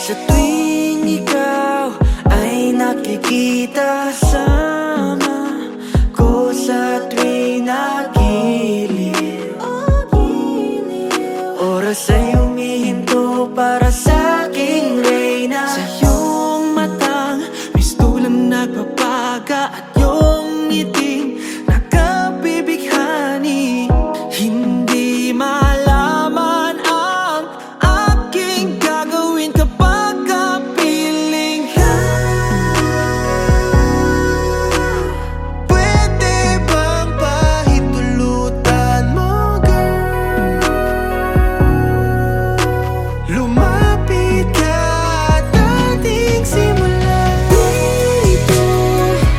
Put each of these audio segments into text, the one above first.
Sa tuwing ikaw ay nakikita, kasama ko sa tuwing nagiliw. Oras ay humihinto para sa aking reyna. Sa iyong matang mistulang nagpapaga at iyong ngiting nakabibighani. Hindi malaman ang aking gagawin kapag kapiling ka. Pwede bang pahintulutan mo, girl? Lumapit ka at ating simulan. Dito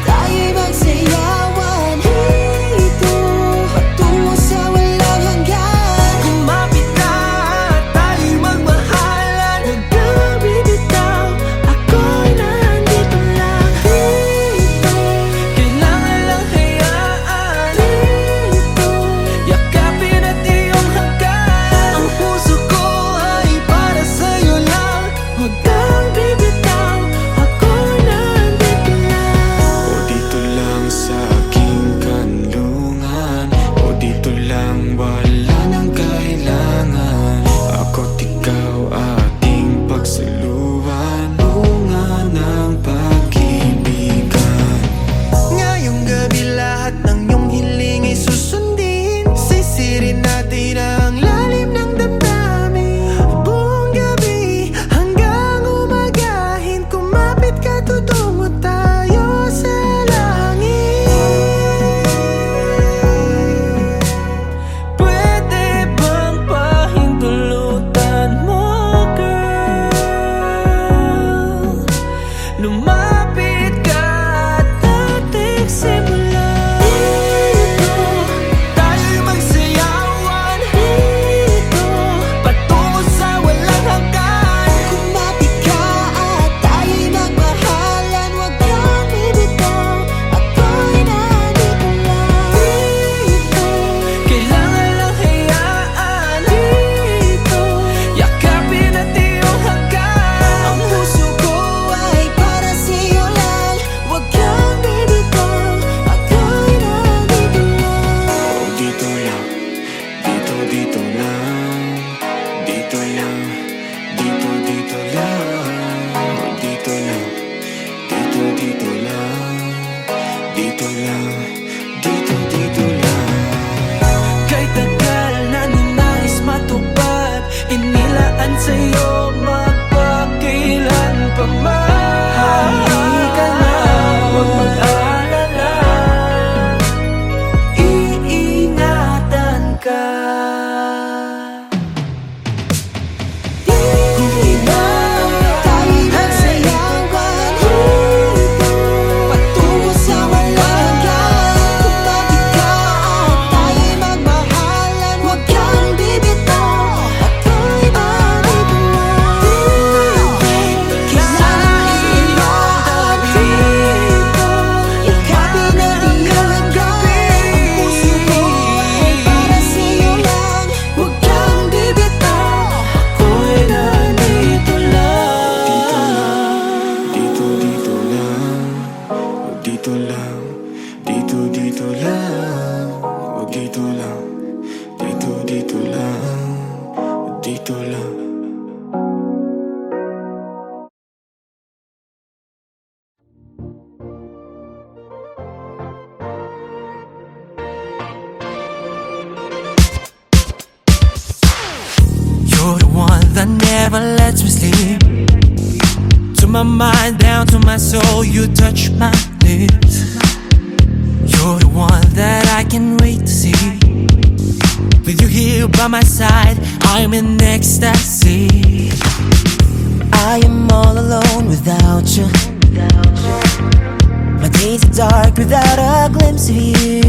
tayo'y magsayawan. Dito patungo sa walang hanggan. Kumapit ka at tayo'y magmahalan. Huwag kang bibitaw, ako'y nandito lang. Dito, Kailangan lang hayaan. dito, Yakapin at iyong hanggan. Ang puso ko ay para sa'yo lang. Huwag kang bibitaw, ako'y nandito lang. O dito lang sa aking kanlungan, o dito lang wala nang kailangan. Ako't ikaw ating pagsaluhan, bunga ng pag-ibigan. Ngayong gabi lahat ng iyong hiling ay susundin. Sisirin natin ang lalim ng damdamin. Buong gabi hanggang umagahin. Kumapit ka, tutungo tayo sa langit. Pwede bang pahintulutan mo, girl? Lumapit ka at ating simulan. Dito tayo'y magsayawan. Dito patungo sa walang hanggan. kumapit ka at tayo'y magmahalan. Huwag kang bibitaw, ako'y nandito lang. Dito, Kailangan lang hayaan. Dito yakapin at iyong hanggan. Ang puso ko ay para sa'yo lang. Huwag kang bibitaw, ako'y nandito lang. O dito lang, dito lang, dito lang, dito lang. O dito lang, dito lang, dito lang, dito lang. Kay tagal na ninais matupad, inilaan sa'yo magpakailan pa man. Halika na, huwag mag-alala, iingatan ka. Hindi na tayo'y magsayawan. Dito patungo sa walang hanggan. Kumapit ka at tayo'y magmahalan. Huwag kang bibitaw, ako'y nandito lang. Kailangan ilang dito, yakapin at iyong hanggan. Ang puso ko ay para sa'yo lang. Huwag kang bibitaw, Ako'y nandito lang. Dito lang, o dito lang, dito lang, o dito lang, dito lang, o dito lang. You're the one that never lets me sleep. To my mind, down to my soul, you touch my lips. You're the one that I can't wait to see. With you here by my side, I'm in ecstasy. I am all alone without you. My days are dark without a glimpse of you.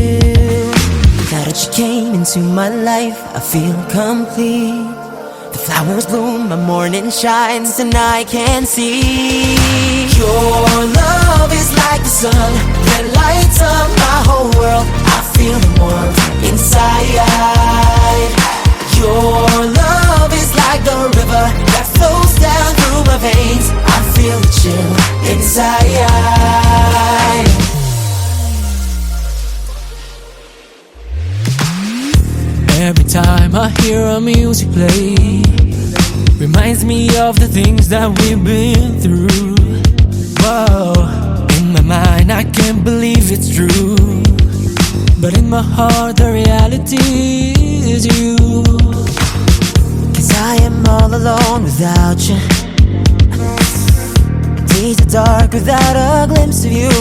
Now that you came into my life, I feel complete. The flowers bloom, my morning shines, and I can see. Your love is like the sun that lights up my whole world. I feel the warmth inside. Your love is like the river that flows down through my veins. hear our music play, reminds me of the things that we've been through. Whoa, in my mind I can't believe it's true, but in my heart the reality is you. 'Cause I am all alone without you. Days are dark without a glimpse of you.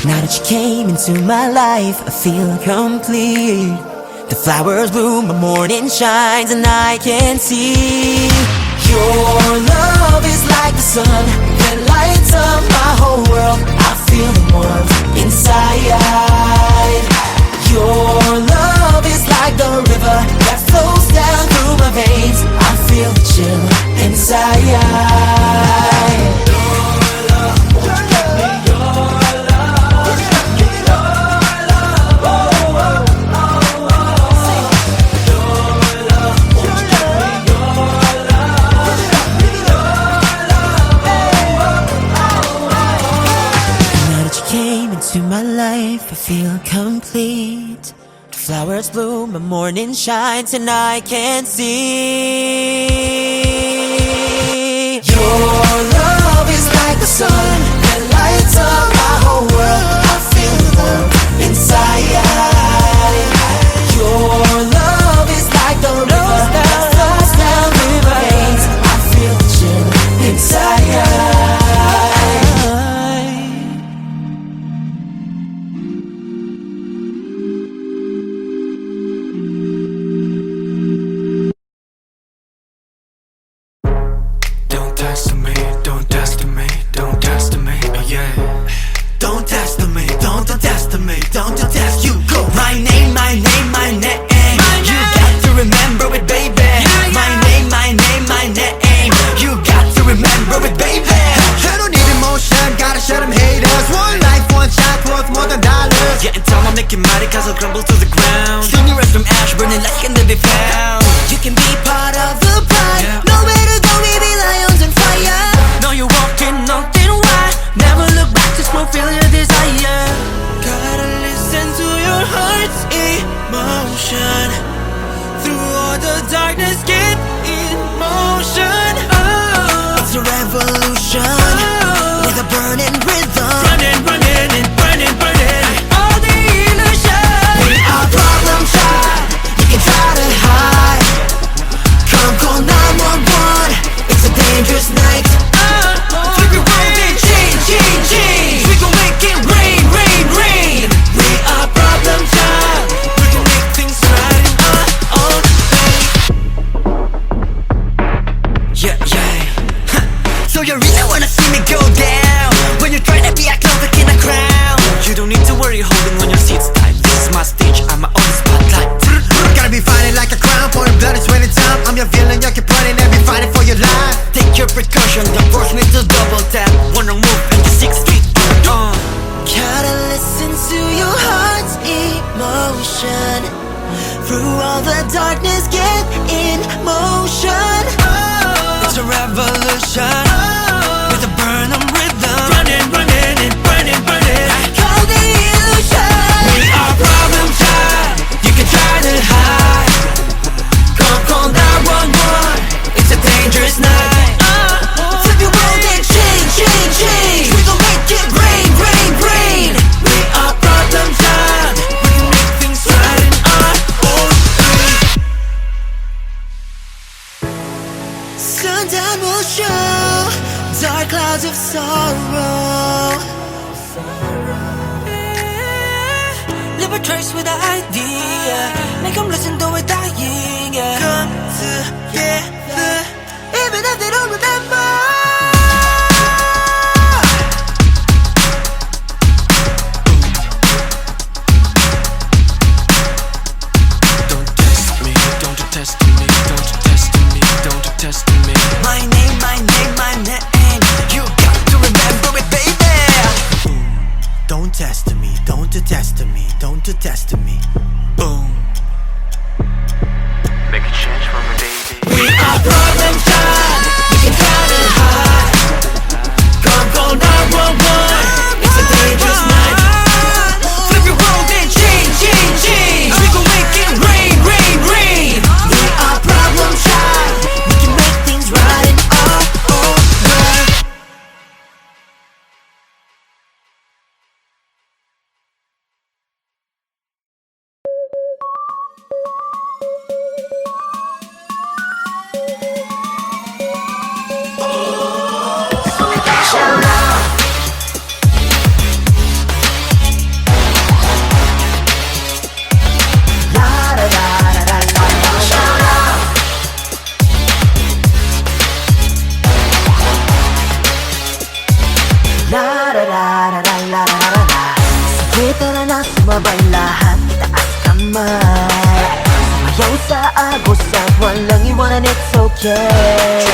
Now that you came into my life, I feel complete. The flowers bloom, the morning shines, and I can see your love is like the sun that lights up my whole world. I feel the warmth inside. Your love is like the river that flows down through my veins. I feel the chill inside. To my life, I feel complete. The flowers bloom, the morning shines, and I can see your love is like the sun that lights up my whole world. I feel the love inside. Your love is like the river that flows down through my veins. I feel the chill inside. Cause I'll crumble to the ground. Sing your from ash, burning like can never be found. You can be part of the pride. Yeah. Nowhere to go, we be lions on fire. No, you're walking, nothing wide. Never look back, just fulfill your desire. Gotta listen to your heart's emotion. Through all the darkness, get in motion. Oh, it's a revolution. Oh, with a burning rhythm. Running, running, and burning, burning. Dangerous night. Flip your world and change, change, change. We gon' make it rain, rain, rain. We are problem child. We gon' make things right in our own way. Yeah, yeah. So you really wanna see me go down? When you're trying to be a clown in a crown. You don't need to worry holding on your seats tight. This is my stage, I'm my own spotlight. Gotta be fighting like a crown, pouring blood, it's winning time. I'm your villain, you keep running and be fighting for your life. Take your precaution, the force me to double tap. One wrong move and you're 6 feet Gotta listen to your heart's emotion. Through all the darkness, get in motion. It's a revolution. With a burning rhythm. Running, running, and burning, burning. Call the illusion. We are problem child. You can try to hide. Come call 911. It's a dangerous night. Flip your world and change, change, change. We gon' make it rain, rain, rain. We are problem child. We can make things right in our own way. Sundown will show dark clouds of sorrow. Leave a trace with the idea. Make them listen to it dying. Come together. Even if they don't remember. Don't test me, don't you test me, don't you test me, don't you test me. My name, my name, my name. You got to remember it, baby. Don't test me, don't you test me, don't you test me. Boom. Make a change for me, baby. We are problem child. You can try to hide. Come call 911. It's a dangerous night. Flip your world and change, change, change. We gon' make it rain, rain, rain. La-da-da-da-da-da-da-da-da. Sige tara na, sumabay lahat, itaas kamay. Sumayaw sa agos at walang iwanan, it's okay.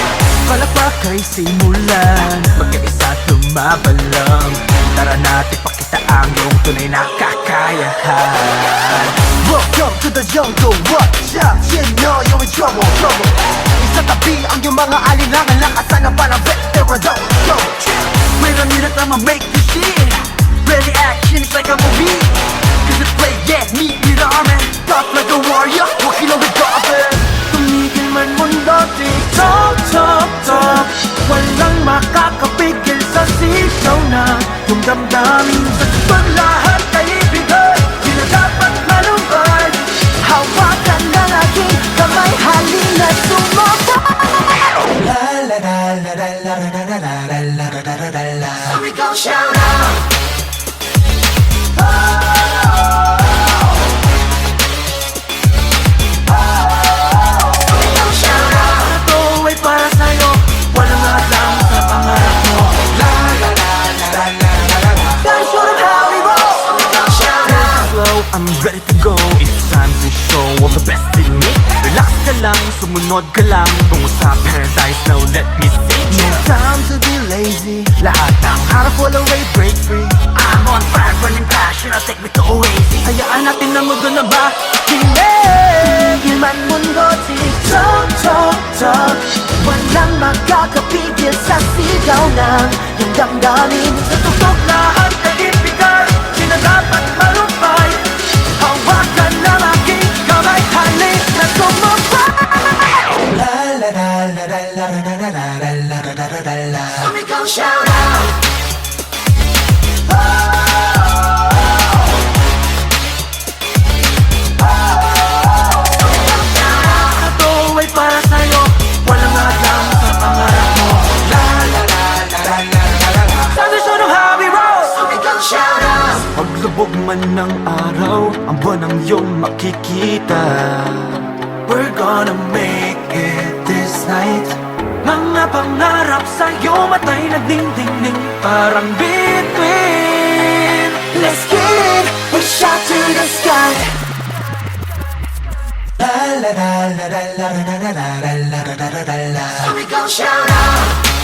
Palakpak ay simulan, magkaisa tumaban lang. Tara natin pakita ang iyong tunay na kakayahan. Welcome to the jungle, watch out, you know you're in trouble, trouble. Isa tabi ang iyong mga alinlangan, lakasan ng parang veteran, go. Wait a minute, I'ma make this shit. Ready action, it's like a movie. Cause it's play, yeah, meet me the army. Tough like a warrior, walking on the dolphin. Tumigil man mundo, titok, tok, tok. Walang makakapigil sa sigaw na yung damdamin sa tubang lahat ay ibigay. Di na dapat malumbay. Hawakan ng aking kamay, halina sumabay. La-la-la-la-la-la-la-la-la-la-la-la-la-la. So we gon' shout out. Ito ay para sa'yo, walang hadlang sa pangarap mo. That's sort of how we roll. Slow, I'm ready to go. It's time to show all the best in me. Relax ka lang, sumunod ka lang. Tungo sa paradise, now let me see. No time to be lazy. Lahat ng harap, walang way, break free. I'm on fire, burning passion, I'll take me to Oasis. Hayaan natin na mundo na ba? Tumigil man mundo, titok, tok, tok. Walang makakapigil sa sigaw ng iyong damdamin. Sa tutok lahat ay ibigay, di na dapat malumbay. Hawakan ng aking kamay, halin na sumabay. La-la-la-la-la-la-la-la-la-la-la-la-la-la. So we gon' shout out. Ito ay para sa'yo, walang hadlang sa pangarap mo. Time to show them how we roll. So we gon' shout out. Paglubog man ng araw, ang buwan ang iyong makikita. We're gonna make it this night. Mga pangarap sa'yo, matay nagdingdingning parang bituin. Let's get it, we shout to the sky. La-la-la-la-la-la-la-la-la-la-la-la-la. So we gon' shout out.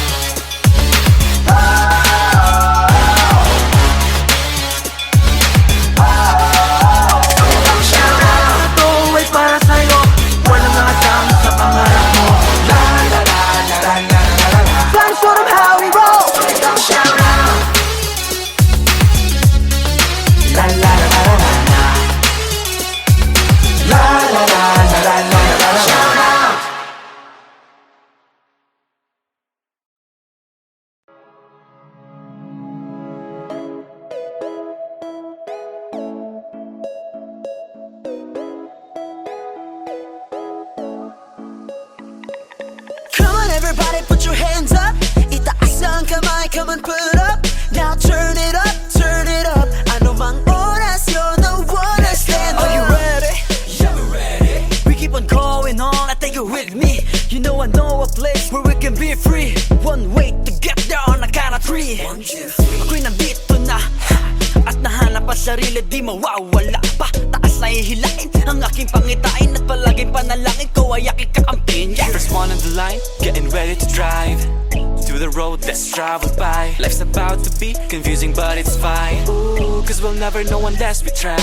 Ito ay para sa'yo, walang hadlang sa pangarap mo. That's sort of how we roll. So we gon' shout out. Shout out. Come on everybody, put your hands up. Itaas ang kamay, come on put up. Now turn it up, turn it up. Ano mang oras, you're the one to stand up. Are you ready? Yeah, we're ready. We keep on going on, I take you with me. You know I know a place where we can be free. One way to get there on a count of three. 1, 2, 3. Ako'y nandito na, at nahanap ang sarili, di mawawala pa. Taas na ihilain ang aking pangitain, at palaging panalangin ko ay aking kakampin. Yeah. First one on the line, getting ready to drive through the road that's traveled by. Life's about to be confusing, but it's fine. Ooh, cause we'll never know unless we try.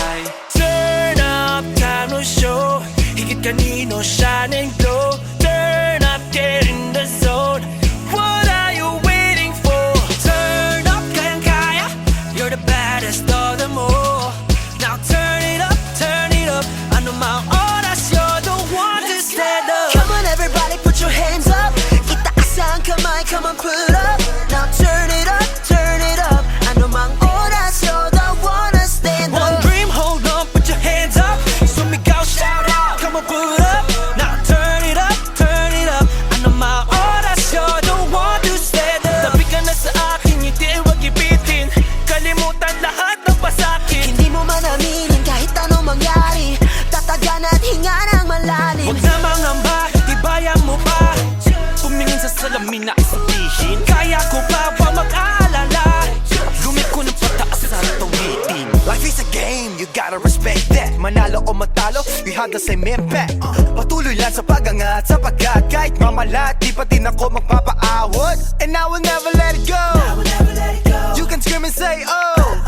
Turn up, time to show. Higit kanino, shine and glow. Turn up, get in the zone. What are you waiting for? Turn up, kayang-kaya. You're the baddest of them all. Now turn it up, turn it up. Ano mang oras, you're the one to stand up. Come on everybody, put your hands up. Itaas ang kamay, come on put up. Now turn it up, turn it up. Ano mang oras, you're the one to stand One up. dream, hold on, put your hands up. Sumigaw, shout out, come on, put up. Now turn it up, turn it up. Ano mga oras, you're the one to stand up. Tabi ka na sa akin, hindi wag ipitin. Kalimutan lahat ng pasakit. Hindi mo man aminin kahit anong mangyari. Tatagan at hinga ng malalim. Huwag na mangamba, tibayan mo pa. Pumingin sa salamin na sabihin, kaya ko pa ba mag-aalala? gotta respect that. Manalo o matalo, we have the same impact. Patuloy lang sa pag-angat, sapagkat kahit mamalat, di pa din ako magpapaawat. And I will never let it go. You can scream and say oh.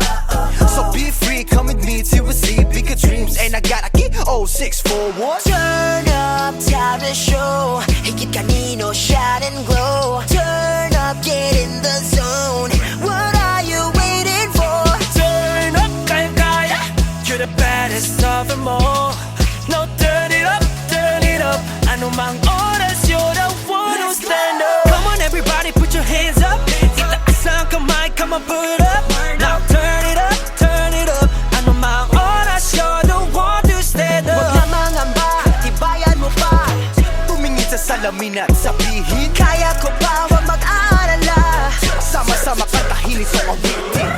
So be free, come with me to receive bigger dreams. And I got a key, 0641. Turn up, time to show. Higit kanino, shine and glow. Turn up, get in the zone. What are you waiting for? Turn up, kaya-kaya. You're the baddest of them all. Now turn it up, turn it up. Ano mang oras, you're the one who stand up. Come on everybody, put your hands up. Itaas ang kamay, come on put up. Now turn it up, turn it up. Ano mang oras, you're the one to stand up. Huwag na mangamba, tibayan mo pa. Tumingin sa salamin at sabihin, Kaya ko pa, huwag mag-aalala. sama-sama kantahin itong awitin.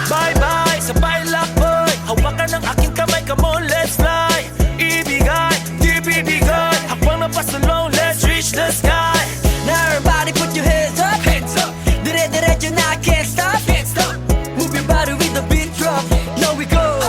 Bye-bye, sabay lakboy. Hawakan ng aking kamay, come on, let's fly. Ibigay, di bibigay. Hakbang na pasalong, let's reach the sky. Now everybody put your hands up. Dire-diretso na, can't stop. Move your body with the beat drop. Now we go.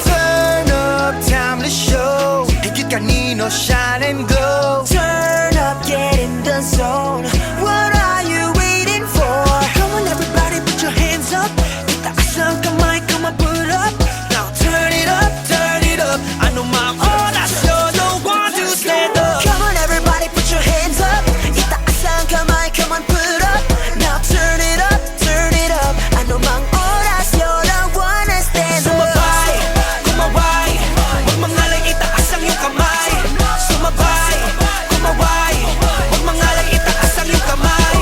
Turn up, time to show. Higit kanino, shine and glow. Turn up, get in the zone. What are you waiting for? Come on everybody, put your hands up. Itaas ang kamay, come on, put up. Now turn it up, turn it up. Ano mang oras, you're the one to stand up. Come on everybody, put your hands up. Itaas ang kamay, come on, put up. Now turn it up, turn it up. Ano mang oras, you're the one to stand up. Sumabay, kumaway. Huwag mangalang itaas ang iyong kamay. Sumabay, kumaway. Huwag mangalang itaas ang iyong kamay.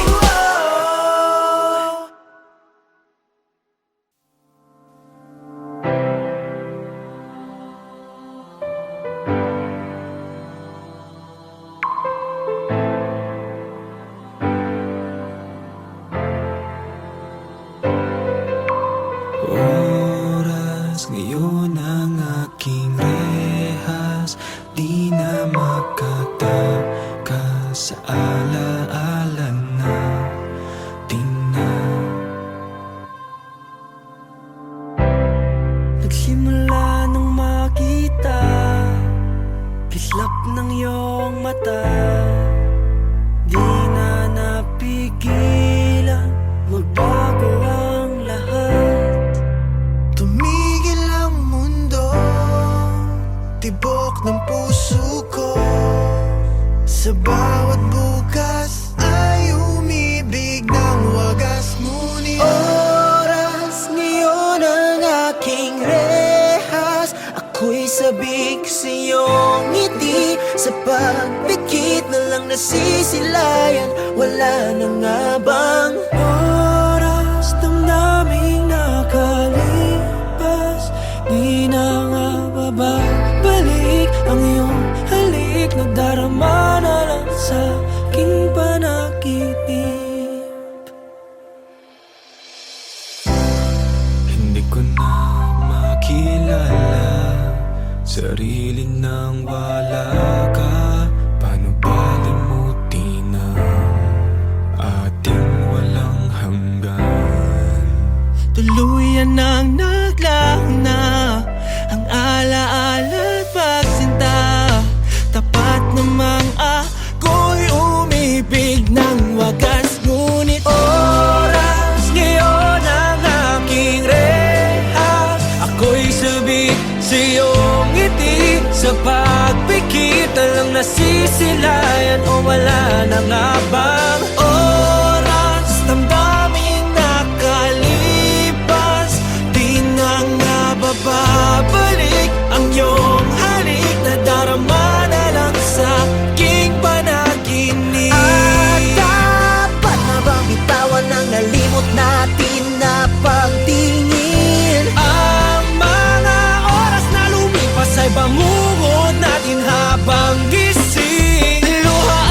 Oras ngayon ang aking rehas. Di na makatakas sa alaala na tingnan. Nagsimula nang makita kislap ng iyong mata. Di na napigilan, magbago ang lahat. Tumigil ang mundo, tibok ng puso ko. Sa bawat bukas ay umibig ng wagas. Ngunit Oras ngayon ang aking rehas. Ako'y sabik sa iyong ngiti. Sa pagpikit na lang nasisilayan. Wala na nga bang oras damdaming nakalipas? Di na nga babalik ang iyong halik. Nadarama na lang sa aking panaginip. Hindi ko na makilala sarili nang wala ka. Paano balimutin ang ating walang hanggan? Tuluyan nang naglaho na ang alaala at pagsinta. Tapat namang ako'y umibig ng wagas. Ngunit oras ngayon ang aking rehas. Ako'y sabik sa iyong ngiti. Sa pagpikit na lang nasisilayan. O wala na nga bang oras damdaming nakalipas? Di na nga babalik ang iyong halik. Nadarama na lang sa aking panaginip. At dapat na bang bitawan ang nalimot natin na pagtingin? Ang mga oras na lumipas ay bangungot natin habang gising. Luha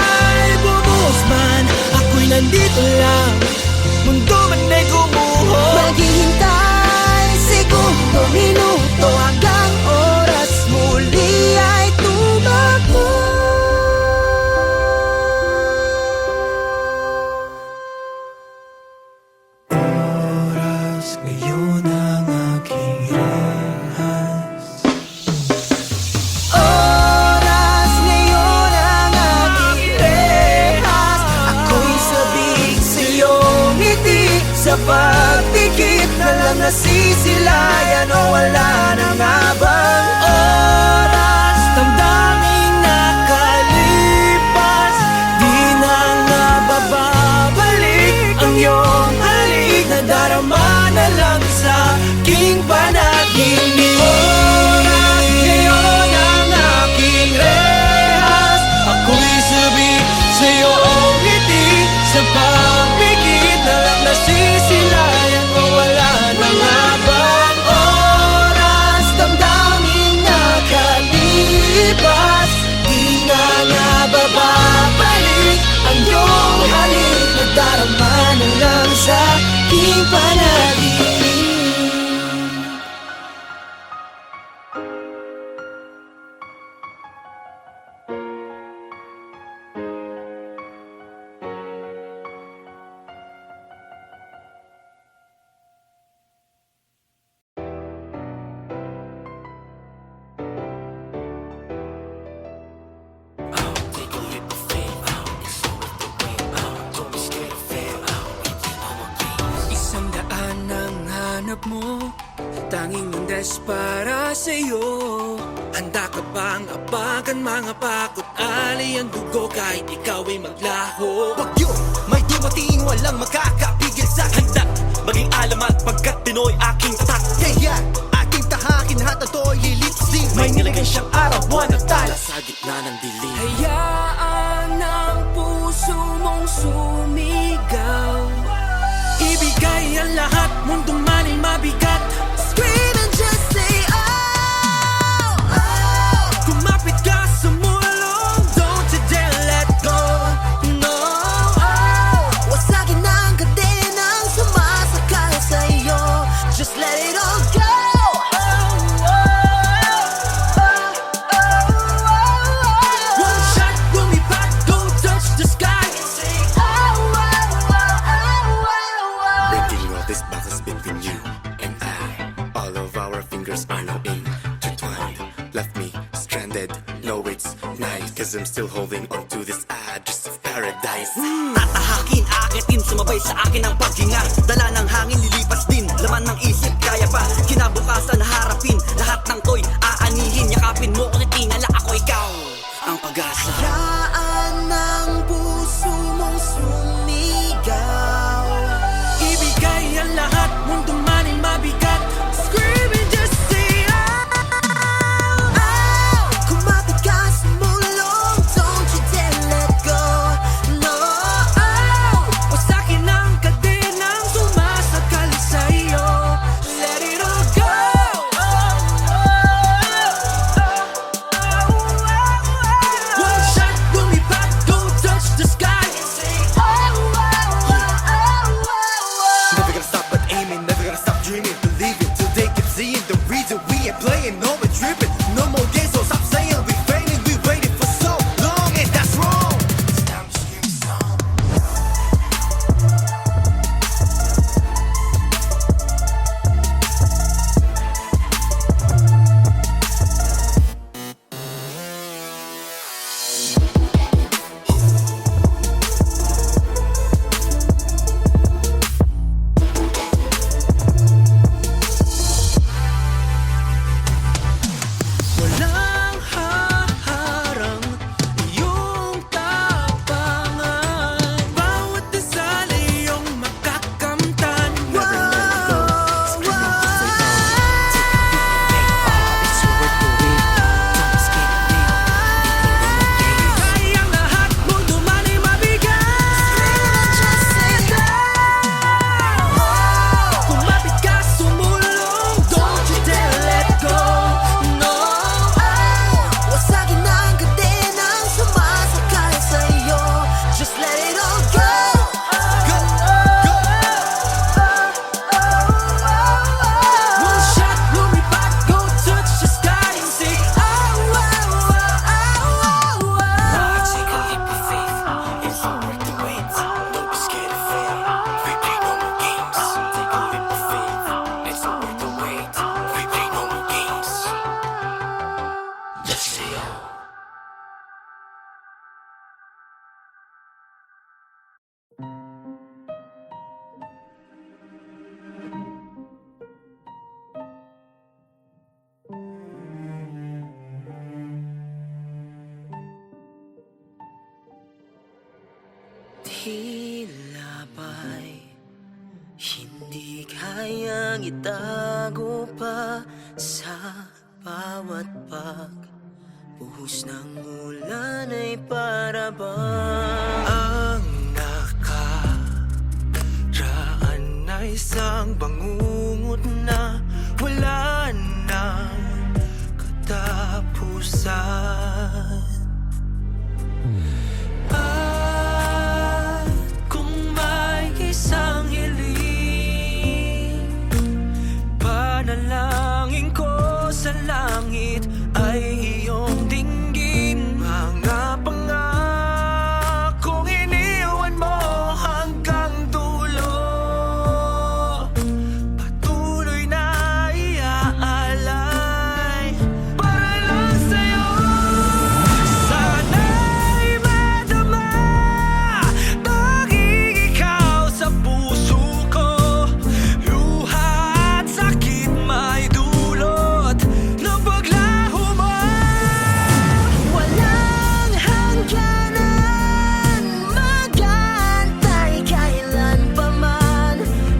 ay bumuhos man, ako'y nandito lang. Mundo man ay gumuho. Maghihintay segundo, minuto hanggang oras muli ay tumakbo. Oras ngayon ang aking Sa pagdikit na lang nasisilayan o wala na nga bang oras? Damdaming nakalipas, di na nga bababalik ang iyong halik. Nadarama na lang sa aking panaginip. Oras ngayon ang aking rehas, ako'y sabi sa'yo ang ngiti. Sa pagpikit na lang nasisilayan o wala na nga bang oras? Damdaming nakalipas, di na nga bababalik ang iyong halik. Nadarama na lang sa aking panaginip. Isang daan ang hanap mo, tanging landas para sa'yo. Handa ka bang apagan mga pakot ali ang dugo kahit ikaw ay maglaho? Bagyo, may dumating walang makakapigil sa Handa maging alamat pagkat Pinoy aking tatak. Kaya aking tahakin lahat na to'y lilipsing. May nilagay siyang araw, buwan at tala sa gitna ng dilim. Hayaan ang puso mong sumigaw, ibigay ang lahat, mundo man ay mabigat. Scream and just say oh, oh. Kumapit ka sa mulong, don't you dare let go. No, Oh, wasagin ang kadenang sumasakal sa'yo. Just let it all go. one shot, lumipad, go touch the sky. Breaking all these boxes between you and I. All of our fingers are now intertwined. Left me stranded, no it's nice, cause I'm still holding on to this address of paradise. Tatahakin, akitin, sumabay sa akin ang paghinga. Dala ng hangin, lilipas din, laman ng isip, kaya pa kinabukasan, harapin, lahat ng to'y aanihin. Yakapin mo, kitinala ako ikaw, ang pag-asa. Hayaan ang puso mong sumigaw. Ibigay ang lahat, mundo man ay mabigat. Scream and just say Oh, kumapit ka sa mulong, don't you dare let go. No, wasakin ang kadenang sumasakal sa'yo. Let it all go. One shot, lumipad, go touch the sky. Never gonna stop but aiming, never gonna stop dreaming, believing till they keep seeing the reason we ain't playing, no we're tripping. No more games, so stop saying we fainting, we waited for so long and that's wrong. Walang haharang iyong tapangan. Bawat dasal ay iyong makakamtan. Kayang lahat, mundo man ay mabigat. Kumapit ka, sumulong, don't you dare let go. No, wasagin ang kadenang sumasakal sa'yo. Just let it all go. one shot, lumipad, go touch the sky and say Take a leap of faith, it's all worth the wait. Don't be scared of fail, we play no more games. Take a leap of faith, it's all worth the wait. We play no more games. Let's say oh. tila ba'y hindi kayang itago pa sa bawat pagbuhos ng ulan ay para bang Ang nakaraan ay isang bangungot na wala nang katapusan. At kung may isang hiling, panalangin ko sa langit ay iyong dinggin. Mga pangakong iniwan mo hanggang dulo, patuloy na iaalay para lang sa'yo. Sana'y madama tanging ikaw sa puso ko. Luha at sakit may dulot ng paglaho mo. walang hangganan, mag-aantay kailan pa man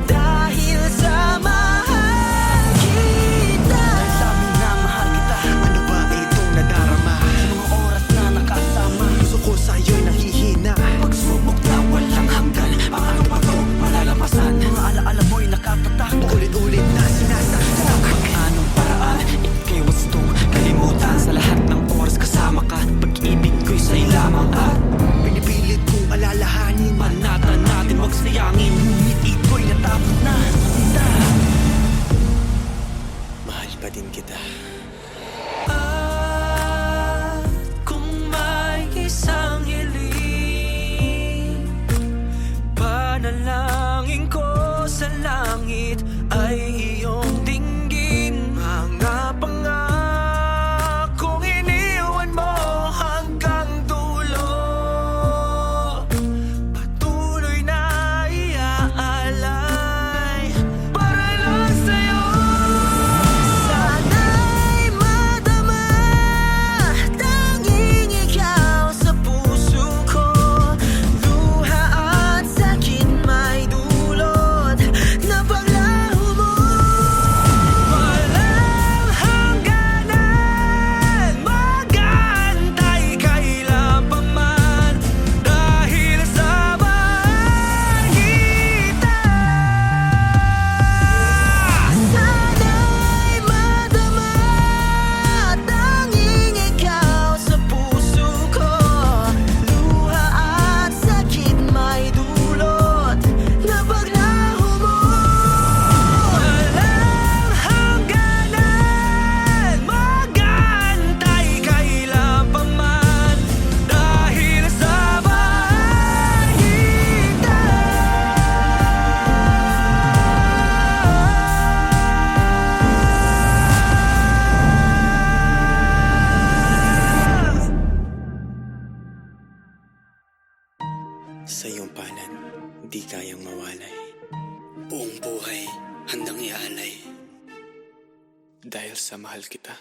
dahil sa mahal kita. Sabi na mahal kita. Ano ba itong nadarama? Mga oras na nakasama, Puso ko sa'yo'y nangihina. pagsubok na walang hanggan. Paano ba to malalampasan? Mga alaala mo'y nakatatak. Ulit-ulit na sinasaksak. Anong paraan? Ika'y wasto kalimutan sa lahat ng oras kasama ka. Pag-ibig ko'y sa'y lamang at Pinipilit kong alalahanin. manatan natin wag sayangin. Ngunit ito'y natapos na. Kita, Mahal pa din kita. At kung may isang hiling, panalangin ko sa langit ay iyong dinggin. Mga pangakong iniwan mo hanggang dulo, patuloy na iaalay para lang sa'yo. Sana'y madama tanging ikaw sa puso ko. Luha at sakit may dulot ng paglaho mo. Walang hangganan, mag-aantay kailan pa man dahil sa mahal kita. Sana'y madama tanging ikaw sa puso ko. Luha at sakit may dulot ng paglaho mo. Walang hangganan, mag-aantay kailan pa man dahil sa mahal kita. Sa iyong palad, di kayang mawalay. Buong buhay, handang ialay. Dahil sa mahal kita.